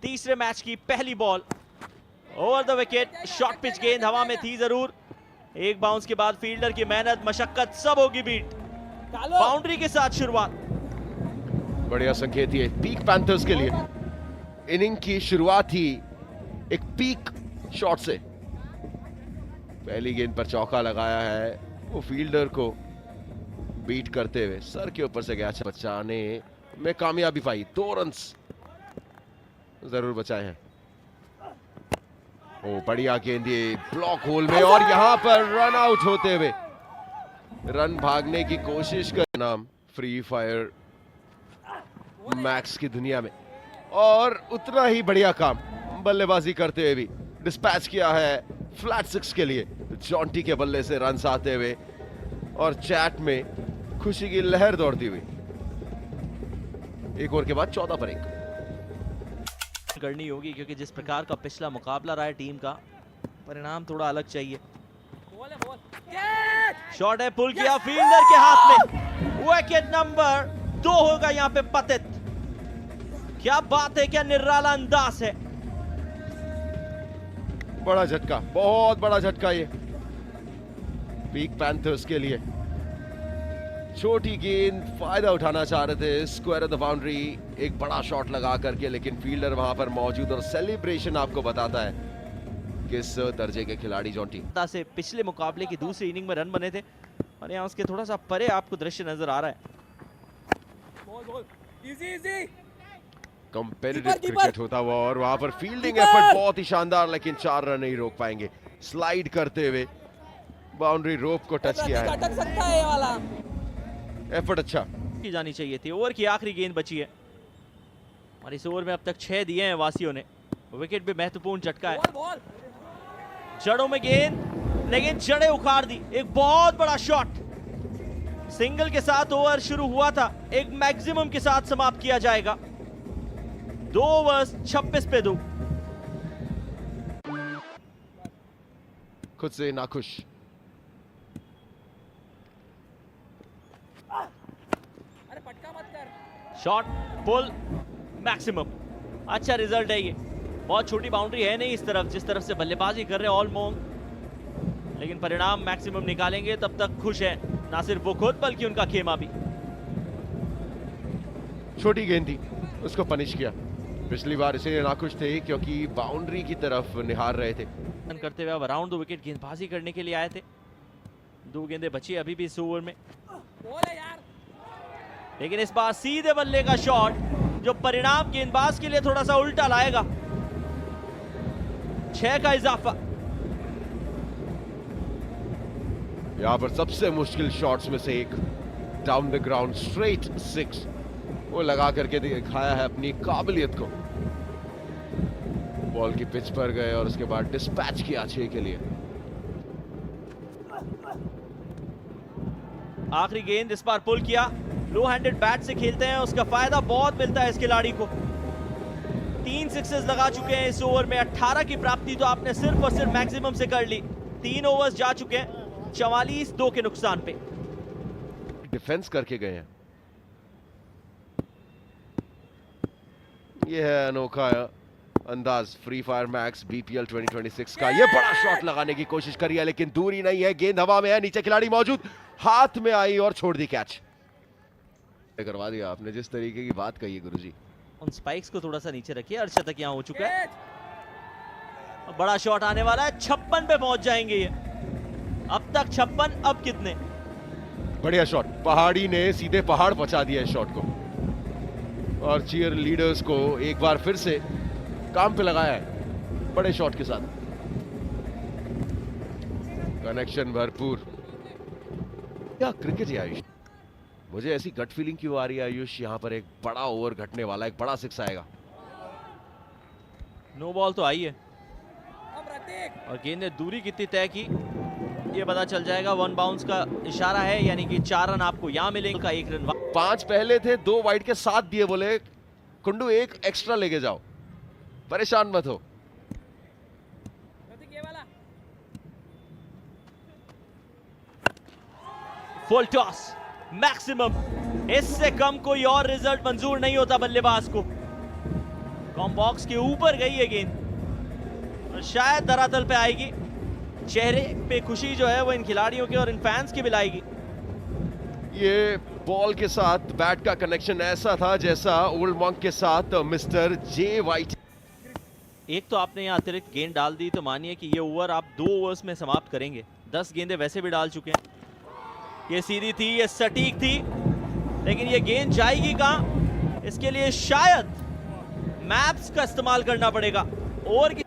तीसरे मैच की पहली ball over the wicket, short pitch गेंद हवा में थी जरूर। एक बाउंस के बाद फील्डर की मेहनत मशक्कत सब होगी बीट। बाउंड्री के साथ शुरुआत, बढ़िया संकेत ये पीक पैंथर्स के लिए। इनिंग की शुरुआत ही एक पीक शॉट से, पहली गेंद पर चौका लगाया है, वो फील्डर को बीट करते हुए सर के ऊपर से गया, बचाने में कामयाबी पाई। 2 रन्स जरूर बचाए हैं। ओ बढ़िया गेंद ये ब्लॉक होल में, और यहां पर रन आउट होते हुए रन भागने की कोशिश कर नाम फ्री फायर मैक्स की दुनिया में, और उतना ही बढ़िया काम बल्लेबाजी करते हुए भी डिस्पैच किया है फ्लैट 6 के लिए। जॉन्टी के बल्ले से रन आते हुए और चैट में खुशी की लहर दौड़ती हुई। एक ओवर के बाद 14 पर 1 करनी होगी, क्योंकि जिस प्रकार का पिछला मुकाबला रहा है टीम का, परिणाम थोड़ा अलग चाहिए। शॉट है, पुल किया फील्डर के हाथ में, विकेट नंबर 2 होगा यहां पे पतित। क्या बात है, क्या निराला अंदाज है। बड़ा झटका, बहुत बड़ा झटका ये पीक पैंथर्स के लिए। छोटी गेंद, फायदा उठाना चाह रहे थे, स्क्वायर ऑफ द बाउंड्री, एक बड़ा शॉट लगा करके, लेकिन फील्डर वहां पर मौजूद, और सेलिब्रेशन आपको बताता है किस दर्जे के खिलाड़ी जॉन्टी। से पिछले मुकाबले की दूसरी इनिंग में रन बने थे, और यहाँ उसके थोड़ा सा परे आपको दृश्य नजर आ रहा है। कंपेटिटिव क्रिकेट होता हुआ, और वहां पर फील्डिंग एफर्ट बहुत ही शानदार, लेकिन 4 रन नहीं रोक पाएंगे। स्लाइड करते हुए बाउंड्री रोप को टच किया है, अटक सकता है ये वाला। एफर्ट अच्छा की जानी चाहिए थी। ओवर की आखिरी गेंद बची है, और इस ओवर में अब तक 6 दिए हैं वासियों ने। विकेट भी महत्वपूर्ण झटका है। जड़ों में गेंद, लेकिन जड़ें उखाड़ दी। एक बहुत बड़ा शॉट, सिंगल के साथ ओवर शुरू हुआ था, एक मैक्सिमम के साथ समाप्त किया जाएगा। 2 ओवर्स 26 पे 2। खुद से नाखुश, शॉट, पुल, मैक्सिमम। अच्छा रिजल्ट है ये। बहुत छोटी बाउंड्री है नहीं इस तरफ, जिस तरफ से बल्लेबाजी कर रहे हैं ऑलमोंग, लेकिन परिणाम मैक्सिमम निकालेंगे तब तक खुश है ना सिर्फ वो खुद, बल्कि उनका खेमा भी। छोटी गेंद थी, उसको पनिश किया। पिछली बार इसलिए नाखुश थे क्योंकि बाउंड्री की तरफ निहार रहे थे। रन करते हुए अब अराउंड द विकेट गेंदबाजी करने के लिए आए थे। 2 गेंदें बची अभी भी इस ओवर में, लेकिन इस बार सीधे बल्ले का शॉट, जो परिणाम गेंदबाज के लिए थोड़ा सा उल्टा लाएगा। 6 का इजाफा। यहां पर सबसे मुश्किल शॉट्स में से एक, डाउन द ग्राउंड स्ट्रेट 6, वो लगा करके दिखाया है अपनी काबिलियत को। बॉल की पिच पर गए और उसके बाद डिस्पैच किया 6 के लिए। आखिरी गेंद इस बार पुल किया। लो हैंडेड बैट से खेलते हैं, उसका फायदा बहुत मिलता है इस खिलाड़ी को। 3 सिक्सेस लगा चुके हैं इस ओवर में। 18 की प्राप्ति तो आपने सिर्फ और सिर्फ मैक्सिमम से कर ली। 3 ओवर्स जा चुके हैं, 44 2 के नुकसान पे। डिफेंस करके गए हैं। यह है अनोखा अंदाज फ्री फायर मैक्स बीपीएल 2026 का। यह बड़ा शॉट लगाने की कोशिश करी है, लेकिन दूरी नहीं है, गेंद हवा में है, नीचे खिलाड़ी मौजूद, हाथ में आई और छोड़ दी कैच। करवा दिया आपने जिस तरीके की बात कही है गुरुजी। उन स्पाइक्स को थोड़ा सा नीचे रखिए। अर्शतक यहां हो चुका है, बड़ा शॉट आने वाला है। 56 पे पहुंच जाएंगे ये। अब तक 56, अब कितने। बढ़िया शॉट, पहाड़ी ने सीधे पहाड़ पहुंचा दिया इस शॉट को, और चीयर लीडर्स को एक बार फिर से काम पे लगाया है बड़े शॉट के साथ। कनेक्शन भरपूर। क्या क्रिकेट है आयुष, मुझे ऐसी गट फीलिंग क्यों आ रही है आयुष, यहां पर एक बड़ा ओवर घटने वाला, एक बड़ा 6 आएगा। नो बॉल तो आई है, और गेंद ने दूरी कितनी तय की ये पता चल जाएगा। 1 बाउंस का इशारा है, यानी कि 4 रन आपको यहां मिलेगा। 1 रन 5 पहले थे, 2 वाइड के 7 दिए, बोले कुंडू 1 एक्स्ट्रा लेके जाओ, परेशान मत हो। Full toss, maximum. इससे कम कोई और रिजल्ट मंजूर नहीं होता बल्लेबाज को। कॉम बॉक्स के ऊपर गई है गेंद और शायद धरातल पे आएगी। चेहरे पे खुशी जो है वो इन खिलाड़ियों के और इन फैंस की भी लाएगी। ये बॉल के साथ बैट का कनेक्शन ऐसा था जैसा ओल्ड मंक के साथ मिस्टर जे वाइट। एक तो आपने यहाँ अतिरिक्त गेंद डाल दी तो मानिए कि ये ओवर आप 2 ओवर्स में समाप्त करेंगे। 10 गेंदें वैसे भी डाल चुके हैं। ये सीधी थी, ये सटीक थी, लेकिन ये गेंद जाएगी कहां, इसके लिए शायद मैप्स का इस्तेमाल करना पड़ेगा। ओवर की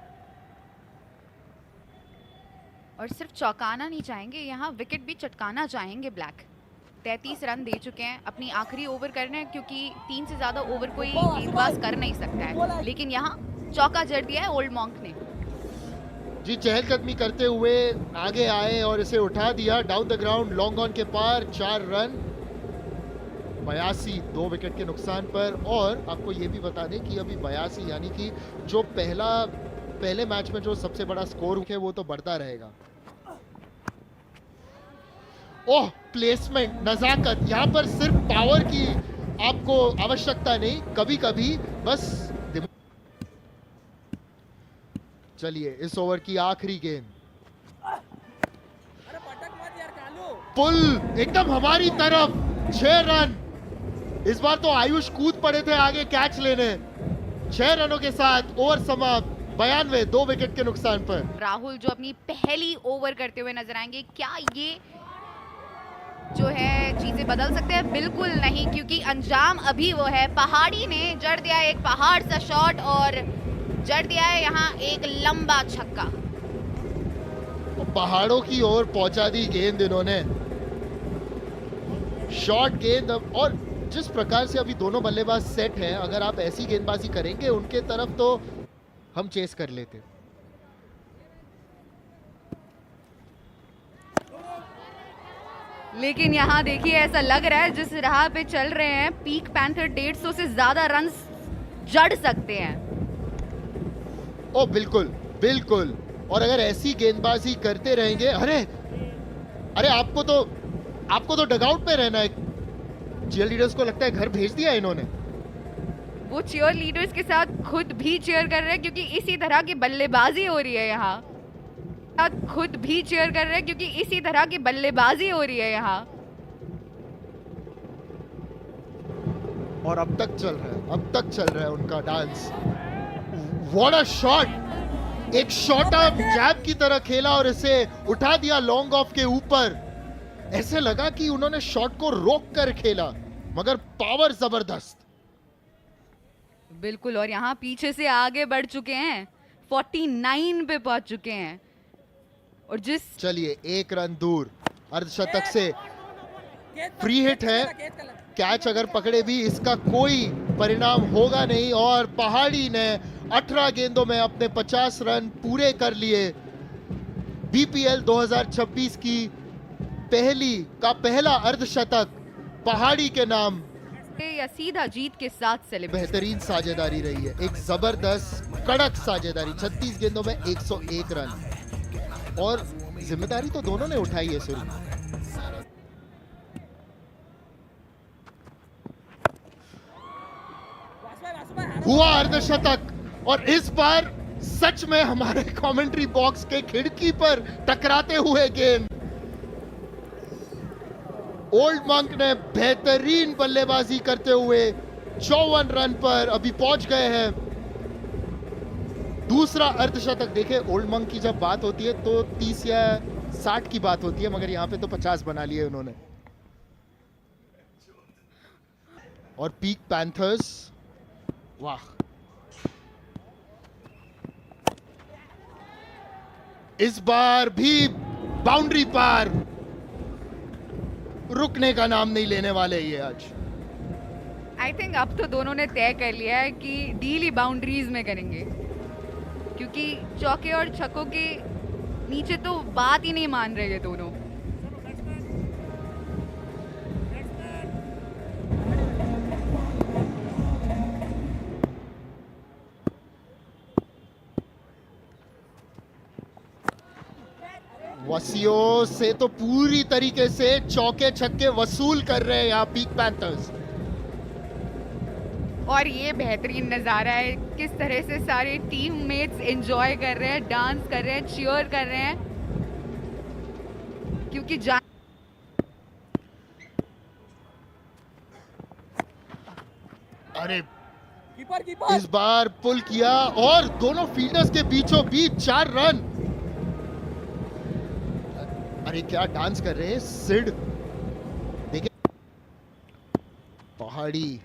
और सिर्फ चौंकाना नहीं चाहेंगे, यहाँ विकेट भी चटकाना चाहेंगे ब्लैक। 33 रन दे चुके हैं, अपनी आखिरी ओवर करना है क्योंकि 3 से ज्यादा ओवर कोई गेंदबाज कर नहीं सकता है, लेकिन यहाँ चौका जड़ दिया है ओल्ड मॉन्क ने। जी चहलकदमी करते हुए आगे आए और इसे उठा दिया down the ground, long on के पार 4 रन 82 2 विकेट के नुकसान पर। और आपको ये भी बता दें कि अभी 82 यानी कि जो पहले मैच में जो सबसे बड़ा स्कोर है वो तो बढ़ता रहेगा। ओह प्लेसमेंट, नजाकत, यहाँ पर सिर्फ पावर की आपको आवश्यकता नहीं, कभी कभी बस। चलिए इस ओवर की आखिरी गेंद, पुल एकदम हमारी तरफ, 6 रन। इस बार तो आयुष कूद पड़े थे आगे कैच लेने। 6 रनों के साथ ओवर समाप्त, 92 2 विकेट के नुकसान पर। राहुल जो अपनी पहली ओवर करते हुए नजर आएंगे, क्या ये जो है चीजें बदल सकते हैं? बिल्कुल नहीं, क्योंकि अंजाम अभी वो है। पहाड़ी ने जड़ दिया एक पहाड़ सा शॉट और जड़ दिया है यहाँ एक लंबा छक्का। तो पहाड़ों की ओर पहुंचा दी गेंद इन्होंने, शॉर्ट गेंद। और जिस प्रकार से अभी दोनों बल्लेबाज सेट हैं, अगर आप ऐसी गेंदबाजी करेंगे उनके तरफ तो हम चेस कर लेते। लेकिन यहाँ देखिए ऐसा लग रहा है जिस राह पे चल रहे हैं पीक पैंथर 150 से ज्यादा रन जड़ सकते हैं। ओ बिल्कुल बिल्कुल, और अगर ऐसी गेंदबाजी करते रहेंगे, अरे आपको तो डगआउट में रहना है। चीयर लीडर्स को लगता है घर भेज दिया इन्होंने। वो चीयर लीडर्स के साथ खुद भी चीयर कर रहे हैं क्योंकि इसी तरह की बल्लेबाजी हो रही है यहाँ। खुद भी चीयर कर रहे हैं क्योंकि इसी तरह की बल्लेबाजी हो रही है यहाँ। और अब तक चल रहा है उनका डांस। व्हाट अ शॉट, एक शॉर्ट आर्म जैब की तरह खेला और इसे उठा दिया लॉन्ग ऑफ के ऊपर। ऐसे लगा कि उन्होंने शॉट को रोक कर खेला, मगर पावर जबरदस्त। बिल्कुल, और यहाँ पीछे से आगे बढ़ चुके हैं, 49 पे पहुंच चुके हैं। और चलिए 1 रन दूर, अर्धशतक से फ्री हिट है, कैच अगर पकड़े भी इसका कोई परिणाम होगा नहीं। और पहाड़ी ने 18 गेंदों में अपने 50 रन पूरे कर लिए। बीपीएल 2026 की पहला अर्धशतक पहाड़ी के नाम। या सीधा जीत के साथ सेलिब्रेट। बेहतरीन साझेदारी रही है, एक जबरदस्त कड़क साझेदारी। 36 गेंदों में 101 रन, और जिम्मेदारी तो दोनों ने उठाई है शुरू। हुआ अर्धशतक, और इस बार सच में हमारे कमेंट्री बॉक्स के खिड़की पर टकराते हुए गेंद। ओल्ड मंक ने बेहतरीन बल्लेबाजी करते हुए 54 रन पर अभी पहुंच गए हैं। दूसरा अर्धशतक। देखे, ओल्ड मंक की जब बात होती है तो 30 या 60 की बात होती है, मगर यहां पे तो 50 बना लिए उन्होंने। और पीक पैंथर्स, वाह, इस बार भी बाउंड्री पार, रुकने का नाम नहीं लेने वाले ये आज। आई थिंक अब तो दोनों ने तय कर लिया है कि डील ही बाउंड्रीज में करेंगे, क्योंकि चौके और छक्कों के नीचे तो बात ही नहीं मान रहे ये दोनों। वसियों से तो पूरी तरीके से चौके छक्के वसूल कर रहे हैं यहाँ पीक पैंथर्स। और ये बेहतरीन नज़ारा है, किस तरह से सारे टीममेट्स एंजॉय कर रहे हैं, डांस कर रहे हैं, चीयर कर रहे हैं, क्योंकि अरे इस बार पुल किया और दोनों फील्डर्स के बीचों बीच 4 रन। अरे क्या डांस कर रहे हैं सिड, देखिए पहाड़ी,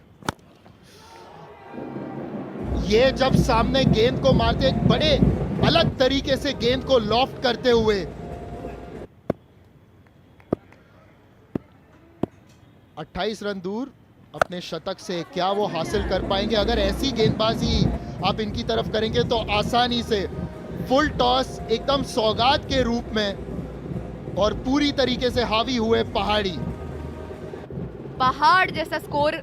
ये जब सामने गेंद को मारते एक बड़े अलग तरीके से गेंद को लॉफ्ट करते हुए 28 रन दूर अपने शतक से, क्या वो हासिल कर पाएंगे? अगर ऐसी गेंदबाजी आप इनकी तरफ करेंगे तो आसानी से फुल टॉस एकदम सौगात के रूप में और पूरी तरीके से हावी हुए पहाड़ी। पहाड़ जैसा स्कोर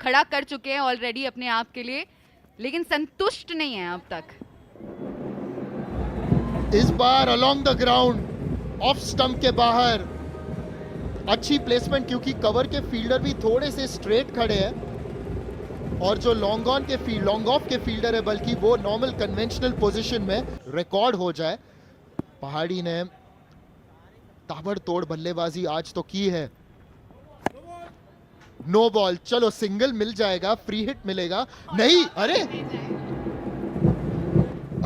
खड़ा कर चुके हैं ऑलरेडी अपने आप के लिए, लेकिन संतुष्ट नहीं है अब तक। इस बार along the ground off stump के बाहर अच्छी प्लेसमेंट, क्योंकि कवर के फील्डर भी थोड़े से स्ट्रेट खड़े हैं और जो लॉन्ग ऑफ के फील्डर है बल्कि वो नॉर्मल कन्वेंशनल पोजीशन में रिकॉर्ड हो जाए। पहाड़ी ने ताबड़तोड़ बल्लेबाजी आज तो की है। नो बॉल, चलो सिंगल मिल जाएगा, फ्री हिट मिलेगा, नहीं, अरे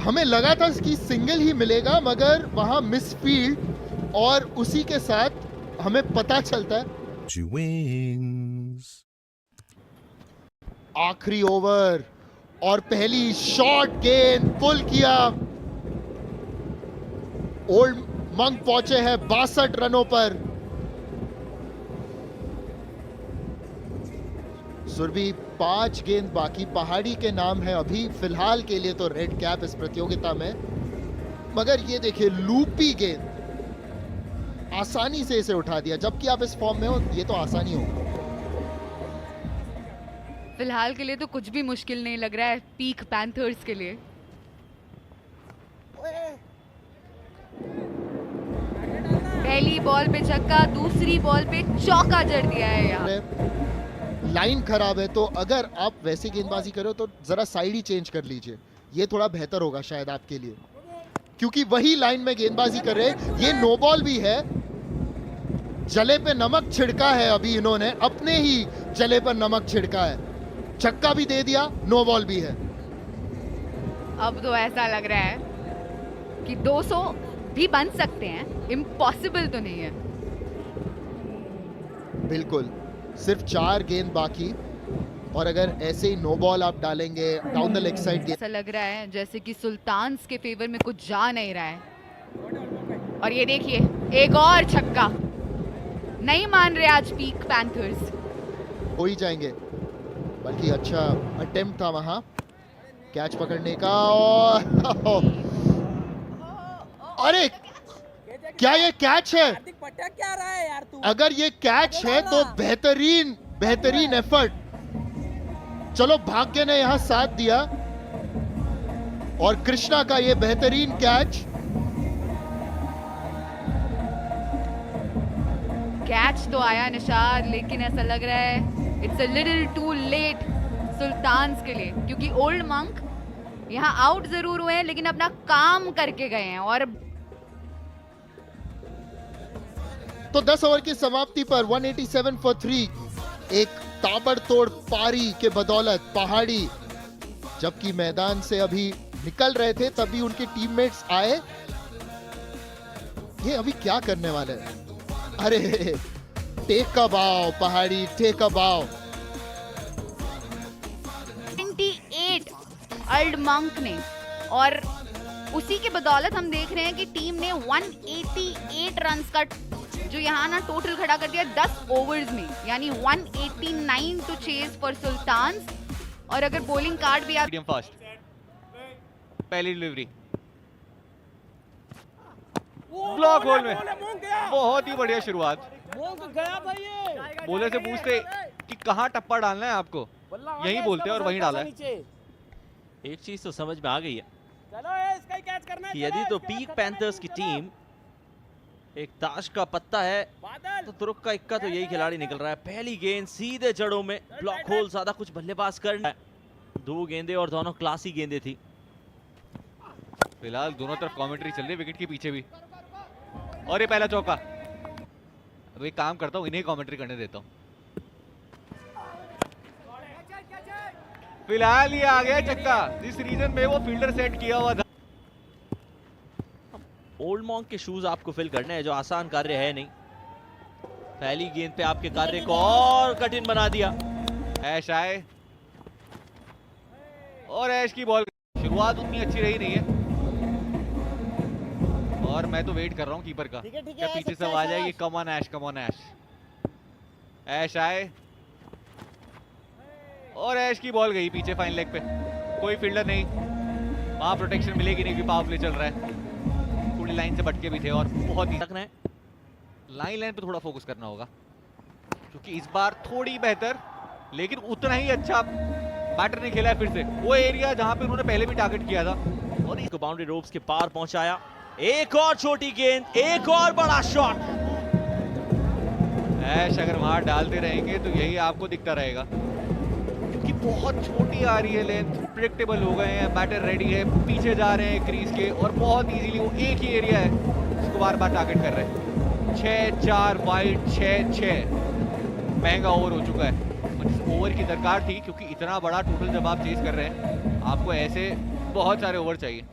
हमें लगा था कि सिंगल ही मिलेगा मगर वहां मिसफील्ड और उसी के साथ हमें पता चलता है आखिरी ओवर और पहली शॉट गेंद पुल किया। ओल्ड मंक पहुंचे हैं 62 रनों पर। सुरभि 5 गेंद बाकी, पहाड़ी के नाम है अभी फिलहाल के लिए तो रेड कैप इस प्रतियोगिता में, मगर ये देखिए लूपी गेंद आसानी से इसे उठा दिया, जबकि आप इस फॉर्म में हो ये तो आसानी होगा। फिलहाल के लिए तो कुछ भी मुश्किल नहीं लग रहा है पीक पैंथर्स के लिए। पहली बॉल पे छक्का, दूसरी बॉल पे चौका जड़ दिया है यहाँ। लाइन खराब है तो अगर आप वैसे गेंदबाजी करो तो जरा साइड ही चेंज कर लीजिए, ये थोड़ा बेहतर होगा शायद आपके लिए, क्योंकि वही लाइन में गेंदबाजी कर रहे हैं। ये नो बॉल भी है, जले पे नमक छिड़का है, अभी इन्होंने अपने ही जले पर नमक छिड़का है, छक्का भी दे दिया, नो बॉल भी है। अब तो ऐसा लग रहा है कि 200 भी बन सकते हैं, इम्पॉसिबल तो नहीं है। बिल्कुल, सिर्फ 4 गेंद बाकी और अगर ऐसे ही नो बॉल आप डालेंगे डाउन द लेग साइड, ऐसा लग रहा है जैसे कि सुल्तान्स के फेवर में कुछ जा नहीं रहा है। और ये देखिए एक और छक्का, नहीं मान रहे आज पीक पैंथर्स। हो ही जाएंगे, बल्कि अच्छा अटेम्प्ट था वहां कैच पकड़ने का। और अरे क्या ये कैच है? क्या रहा है यार तू? अगर ये कैच है तो बेहतरीन एफर्ट। चलो भाग्य ने यहां साथ दिया और कृष्णा का ये बेहतरीन कैच। कैच तो आया निशाद, लेकिन ऐसा लग रहा है it's a little too late sultans के लिए, क्योंकि ओल्ड मंक यहाँ आउट जरूर हुए हैं लेकिन अपना काम करके गए हैं। और तो 10 ओवर की समाप्ति पर 187 फॉर 3 एक ताबड़तोड़ पारी के बदौलत पहाड़ी जबकि मैदान से अभी निकल रहे थे तभी उनके टीममेट्स आए। ये अभी क्या करने वाले हैं? अरे टेक अ बाव पहाड़ी, टेक अ बाव। 28 ओल्ड मंक ने, और उसी के बदौलत हम देख रहे हैं कि टीम ने 188 रन्स का जो यहाँ ना टोटल खड़ा कर दिया 10 ओवर्स में, यानी 189 टू चेज फॉर सुल्तान्स। और अगर बॉलिंग कार्ड भी आप मीडियम फास्ट, पहली डिलीवरी ब्लॉक होल में, बहुत ही बढ़िया शुरुआत। बॉलर से पूछते कि कहाँ टप्पा डालना है आपको, यही बोलते हैं और वहीं डाला है। एक चीज तो समझ में आ गई है कि यदि तो पीक पैंथर्स की टीम एक ताश का पत्ता है तो तुरुक का इक्का तो यही खिलाड़ी निकल रहा है। पहली गेंद सीधे जड़ों में, ब्लॉक होल, ज्यादा कुछ बल्लेबाज करना है। 2 गेंदें और दोनों क्लासी गेंदें थी। फिलहाल दोनों तरफ कमेंट्री चल रही है, विकेट के पीछे भी। और ये पहला चौका। अब एक काम करता हूँ, इन्हें कमेंट्री करने देता हूँ। फिलहाल ये आ गया छक्का, जिस रीजन में वो फील्डर सेट किया हुआ था। ओल्ड मॉन्क के शूज आपको फिल करने हैं, जो आसान कार्य है नहीं। पहली गेंद पे आपके कार्य को और कठिन बना दिया। ऐश आए और ऐश की बॉल। शुरुआत उतनी अच्छी रही नहीं है और मैं तो वेट कर रहा हूँ कीपर का, क्या पीछे से आ जाएगी। Come on ash, come on ऐश। ऐश आए और ऐश की बॉल गई पीछे फाइन लेग पे। कोई फील्डर नहीं, वहां प्रोटेक्शन मिलेगी नहीं, पावर प्ले चल रहा है। थोड़ी लाइन से भटके भी थे और बहुत ही तक लाइन पे थोड़ा फोकस करना होगा, क्योंकि इस बार थोड़ी बेहतर लेकिन उतना ही अच्छा बैटर ने खेला है फिर से। वो एरिया जहां पे उन्होंने पहले भी टारगेट किया था और इसको बाउंड्री रोप्स के पार पहुंचाया। एक और छोटी गेंद, एक और बड़ा शॉट। ऐश अगर वहां डालते रहेंगे तो यही आपको दिखता रहेगा, क्योंकि बहुत छोटी आ रही है लेंथ। प्रेडिक्टेबल हो गए हैं, बैटर रेडी है, पीछे जा रहे हैं क्रीज के और बहुत इजीली वो एक ही एरिया है उसको बार बार टारगेट कर रहे हैं। 6-4 वाइड, 6-6 महंगा ओवर हो चुका है। और इस ओवर की दरकार थी, क्योंकि इतना बड़ा टोटल जब आप चेस कर रहे हैं आपको ऐसे बहुत सारे ओवर चाहिए।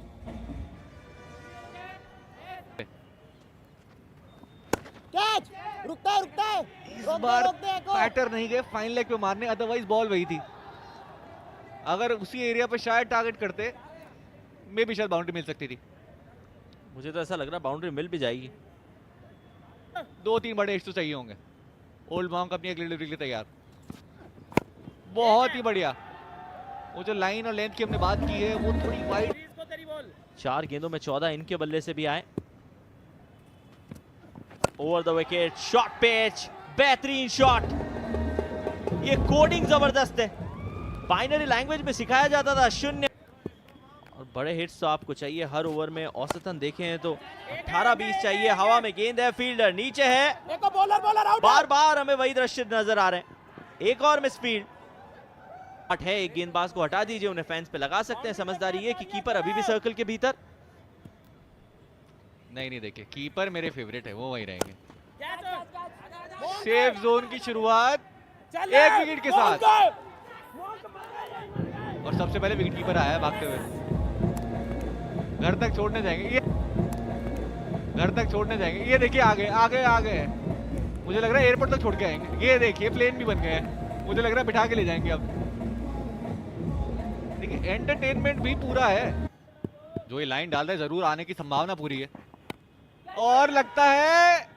रुकता है इस बार बैटर नहीं गए फाइन लेग पे मारने, अदरवाइज बॉल वही थी। अगर उसी एरिया पे शायद टारगेट करते मे भी शायद बाउंड्री मिल सकती थी। मुझे तो ऐसा लग रहा है बाउंड्री मिल भी जाएगी। 2-3 बड़े हिट्स तो चाहिए होंगे। ओल्ड मॉन्क अपनी अगली डिलीवरी के लिए तैयार। बहुत ही बढ़िया। वो जो लाइन और लेंथ की हमने बात की है वो थोड़ी वाइड। 4 गेंदों में 14 इनके बल्ले से भी आए। Over the wicket, shot pitch, बेहतरीन शॉट। ये कोडिंग जबरदस्त है, बाइनरी लैंग्वेज में सिखाया जाता था। 0 और बड़े हिट्स तो आपको चाहिए हर ओवर में। औसतन देखें तो 18-20 चाहिए। हवा में गेंद है, फील्डर नीचे है, बार बार हमें वही दृश्य नजर आ रहे हैं। एक और मिस फील्ड है। एक गेंदबाज को हटा दीजिए, उन्हें फैंस पे लगा सकते हैं। समझदारी ये कि कीपर अभी भी सर्कल के भीतर। नहीं देखिए, कीपर मेरे फेवरेट है, वो वही रहेंगे। सेफ जोन की शुरुआत एक विकेट के साथ और सबसे पहले विकेट कीपर आया है भागते हुए। घर तक छोड़ने जाएंगे ये, घर तक छोड़ने जाएंगे। ये देखिए आगे आगे आगे, मुझे लग रहा है एयरपोर्ट तक छोड़ के आएंगे। ये देखिए प्लेन भी बन गए हैं, मुझे लग रहा है बिठा के ले जाएंगे अब। देखिए एंटरटेनमेंट भी पूरा है। जो ये लाइन डाल रहा है जरूर आने की संभावना पूरी है। और लगता है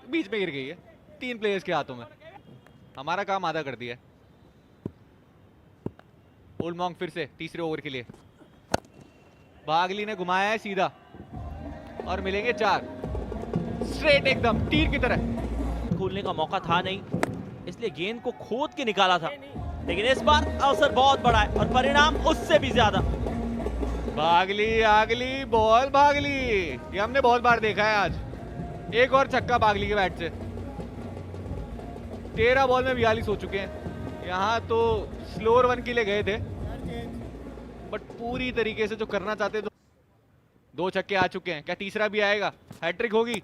बीच में गिर गई है 3 प्लेयर्स के हाथों में। हमारा काम आधा कर दिया है। ओल्ड मॉन्क फिर से तीसरे ओवर के लिए। बागली ने घुमाया है सीधा और मिलेंगे 4 स्ट्रेट, एकदम तीर की तरह। खोलने का मौका था नहीं, इसलिए गेंद को खोद के निकाला था। लेकिन इस बार अवसर बहुत बड़ा है और परिणाम उससे भी ज्यादा। बागली आगली बॉल भागली, ये हमने बहुत बार देखा है। आज एक और छक्का बागली के बैट से। 13 बॉल में 42 हो चुके हैं। यहाँ तो स्लोअर 1 के लिए गए थे, बट पूरी तरीके से जो करना चाहते थे। 2 छक्के आ चुके हैं, क्या तीसरा भी आएगा? हैट्रिक होगी।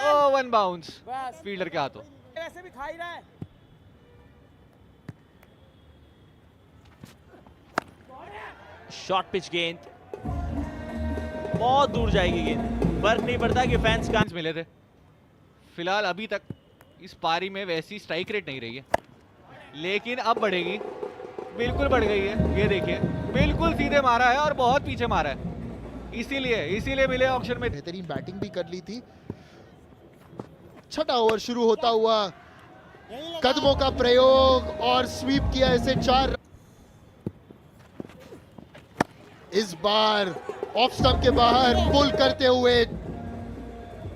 ओह 1 बाउंस फील्डर के हाथों। वैसे भी खा ही रहा है। शॉर्ट पिच गेंद, बहुत दूर जाएगी गेंद। फर्क नहीं पड़ता कि फैंस का मिले थे। फिलहाल अभी तक इस पारी में वैसी स्ट्राइक रेट नहीं रही है, लेकिन अब बढ़ेगी। बिल्कुल बढ़ गई है। ये देखिए बिल्कुल सीधे मारा है और बहुत पीछे मारा है। इसीलिए मिले ऑक्शन में। बेहतरीन बैटिंग भी कर ली थी। छठा ओवर शुरू होता हुआ कदमों का प्रयोग और स्वीप किया इसे 4। इस बार ऑफ स्टंप के बाहर पुल करते हुए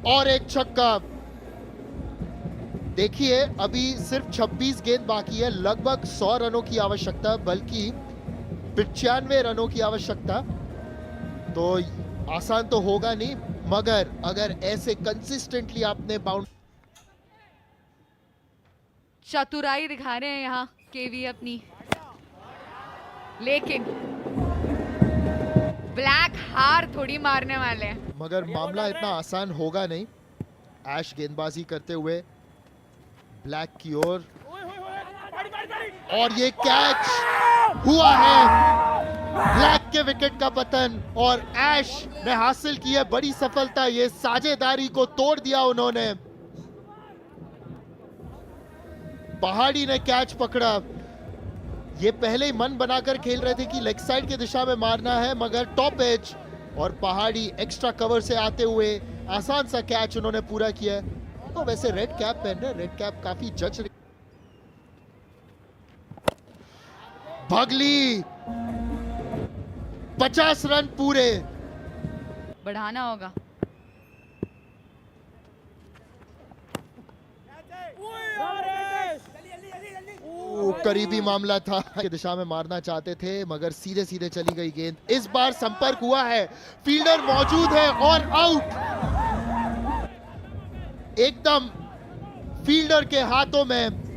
और एक छक्का। देखिए अभी सिर्फ 26 गेंद बाकी है। लगभग 100 रनों की आवश्यकता, बल्कि 95 रनों की आवश्यकता। तो आसान तो होगा नहीं। मगर अगर ऐसे कंसिस्टेंटली आपने बाउंड चतुराई दिखा रहे हैं यहाँ केवी अपनी, लेकिन ब्लैक हार थोड़ी मारने वाले हैं। मगर मामला इतना आसान होगा नहीं। ऐश गेंदबाजी करते हुए ब्लैक की ओर, और ये कैच हुआ है। ब्लैक के विकेट का पतन और ऐश ने हासिल की है बड़ी सफलता। ये साझेदारी को तोड़ दिया उन्होंने। पहाड़ी ने कैच पकड़ा। ये पहले ही मन बनाकर खेल रहे थे कि लेग साइड की दिशा में मारना है, मगर टॉप एज और पहाड़ी एक्स्ट्रा कवर से आते हुए आसान सा कैच उन्होंने पूरा किया है। तो वैसे रेड कैप पहन रहे, रेड कैप काफी जच रही। भगली 50 रन पूरे। बढ़ाना होगा। करीबी मामला था, की दिशा में मारना चाहते थे मगर सीधे सीधे चली गई गेंद। इस बार संपर्क हुआ है, फील्डर मौजूद है और आउट। एकदम फील्डर के हाथों में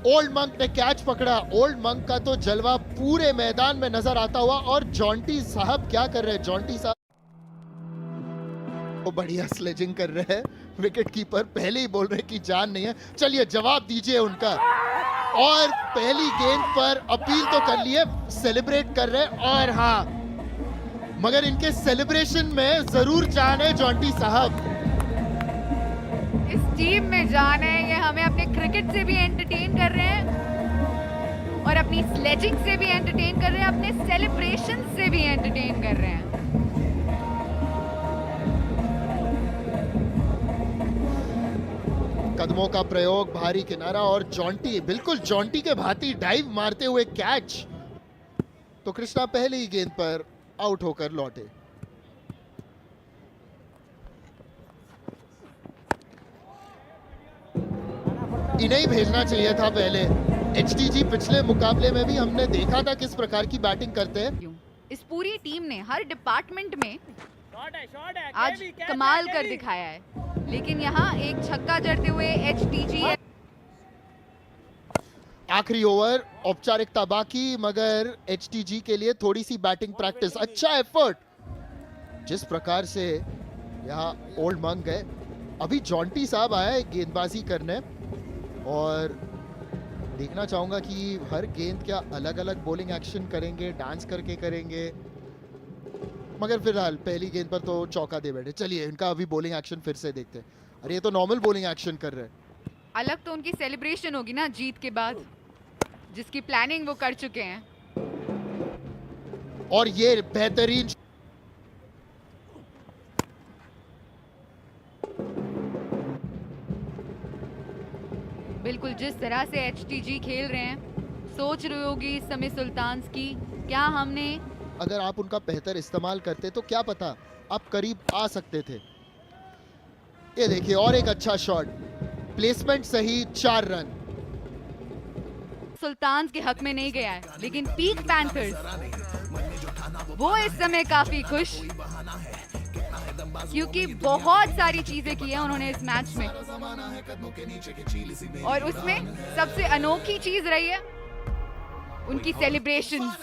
ओल्ड मंक ने कैच पकड़ा। ओल्ड मंक का तो जलवा पूरे मैदान में नजर आता हुआ। और जॉन्टी साहब क्या कर रहे हैं? जॉन्टी साहब वो बढ़िया स्लेजिंग कर रहे हैं। विकेट कीपर पहले ही बोल रहे कि जान नहीं है। चलिए जवाब दीजिए उनका। और पहली गेंद पर अपील तो कर लिए, सेलिब्रेट कर रहे। और हाँ, मगर इनके सेलिब्रेशन में जरूर जान है जॉन्टी साहब। इस टीम में जान है। ये हमें अपने क्रिकेट से भी एंटरटेन कर रहे हैं और अपनी स्लेजिंग से भी एंटरटेन कर रहे हैं, अपने सेलिब्रेशन से भी एंटरटेन कर रहे हैं। कदमों का प्रयोग, भारी किनारा और जॉन्टी, बिल्कुल जॉन्टी के भांति डाइव मारते हुए कैच। तो कृष्णा पहले ही गेंद पर आउट होकर लौटे। इन्हें ही भेजना चाहिए था पहले। एचटीजी पिछले मुकाबले में भी हमने देखा था किस प्रकार की बैटिंग करते हैं। इस पूरी टीम ने हर डिपार्टमेंट में आज कमाल कर दिखाया है, लेकिन यहाँ एक छक्का जड़ते हुए एचटीजी। आखिरी ओवर, औपचारिकता बाकी, मगर एचटीजी के लिए थोड़ी सी बैटिंग प्रैक्टिस। अच्छा एफर्ट जिस प्रकार से यहाँ ओल्ड मंक है। अभी जॉन्टी साहब आया है गेंदबाजी करने और देखना चाहूंगा कि हर गेंद क्या अलग अलग बॉलिंग एक्शन करेंगे, डांस करके करेंगे। मगर फिलहाल पहली गेंद पर तो चौका दे बैठे। चलिए इनका अभी बॉलिंग एक्शन फिर से देखते हैं। अरे ये तो नॉर्मल बॉलिंग एक्शन कर रहे हैं। अलग तो उनकी सेलिब्रेशन होगी ना जीत के बाद, जिसकी प्लानिंग वो कर चुके हैं। और ये बेहतरीन बिल्कुल जिस तरह से एचटीजी खेल रहे हैं, सोच रही होगी इस समय सुल्तान्स की, क्या हमने अगर आप उनका बेहतर इस्तेमाल करते तो क्या पता आप करीब आ सकते थे। ये देखिए और एक अच्छा शॉट, प्लेसमेंट सही, 4 रन। सुल्तान्स के हक में नहीं गया है, लेकिन पीक पैंथर्स वो इस समय काफी खुश, क्योंकि बहुत सारी चीजें की हैं उन्होंने इस मैच में, और उसमें सबसे अनोखी चीज रही है उनकी सेलिब्रेशंस।